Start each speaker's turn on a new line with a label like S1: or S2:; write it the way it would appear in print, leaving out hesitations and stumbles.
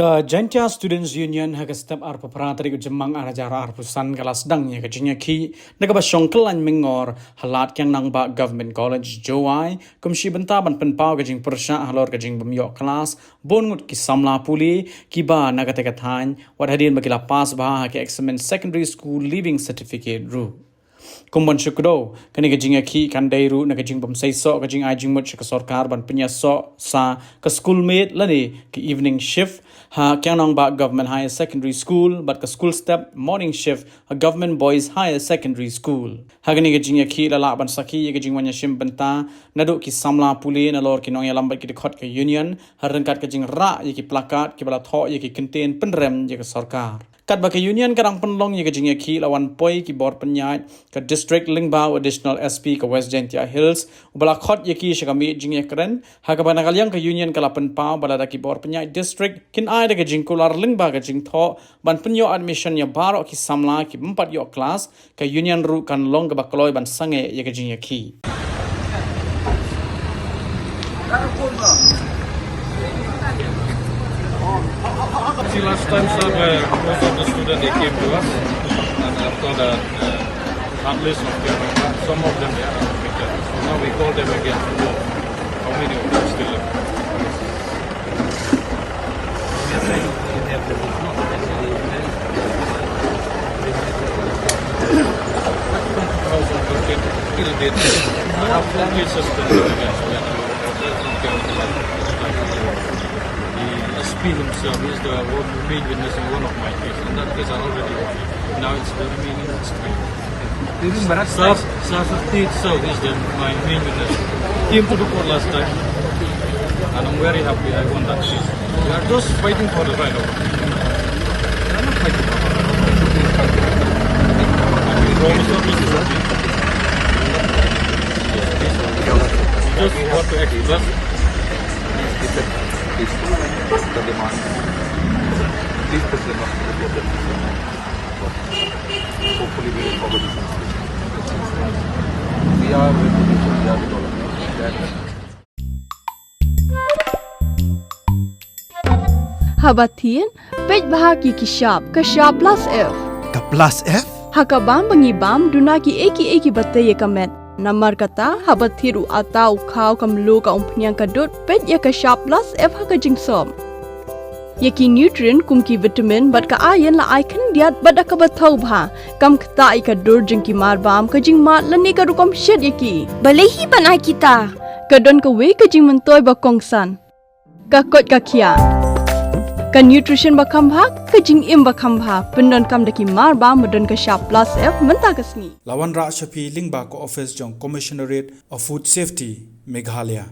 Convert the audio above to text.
S1: Ka Jingthoh Students Union haga step arpa pratari jemang arajara arpusan kelas dangnya ka Jingïakhih naga basyong kelan mengor halat yang nang ba government college Jowai kumshi benta ban penpau ka jing persya halor ka jing bemyok kelas bongut ki Samla puli ki ba naga tekathan wat hadin bakila pas ba ka examen secondary school leaving certificate ru Kumbon syukdo kani ka Jingïakhih kan dairu na ka jing bam saiso ka jing ajing mut ka sarkar ban Pynïoh sa ka schoolmate lani ki evening shift ha kyang nong ba government higher secondary school but ka school step morning shift a government boys higher secondary school ha kani ka Jingïakhih la ban saki ka jing wanya shim benta nadu ki Samla puli na lor ki nong ya lambat ki khot ka union ha rengkat ka jing ra ye ki plakat ki bala tho ye ki contain penrem ye ka sarkar kat ba ka union karang penlong ye ka Jingïakhih lawan poi ki board penyat ka district lingbao additional SP ka West Jingthoh Hills ubala khot ye ki shakami Jingïakhih ha ka banakal yang ka union kala penpau bala da ki board penyat district kin ai da ka jing Kular lingba ka Jingthoh ban Pynïoh admission ya baro ki Samla ki 4 yo class ka union ru kan long ka bakloi ban Sangeh ye ka Jingïakhih
S2: See, last time most of the students they came to us, and after that, at least some of them they are admitted. So now we call them again to know how many of them still left. Till date, I have 4 cases pending against me. SP himself is the main witness in one of my cases, and that case are already over. Now it's the remaining 3. Safety itself is my main witness. Came to the court last time, and I'm very happy I won that case. We are just fighting for the right of it. We are not fighting for the right of it. And we promise not to do it. Just want to express the demand. Please put them up to the board. Hopefully we will follow this. We are with the people, we are with all of them.
S3: Habatin, pej bahagi ki sharp plus F.
S4: Ka plus F?
S3: Hakabam bangibam dunaki eki batay kamet. Namar kata habathiru atau khau kamlu ka umpnyang kadut pej ya ka sharp plus F ha ka jingsom. Yaki nutrient kum ki vitamin bat ka iron la ai kan diat bat ka bathau bha kam khta ai ka dur jing ki mar bam ka jing mat lani ka rukom shed yaki balehi bana kita ka don ka we ka jing mentoy ba kongsan ka kot ka khia ka nutrition ba khambha ka jing im ba khambha pendon kam daki mar bam madon ka sharp plus F menta ka sni
S4: Lawan Ra Shafi Lingba ko office jong Commissionerate of Food Safety Meghalaya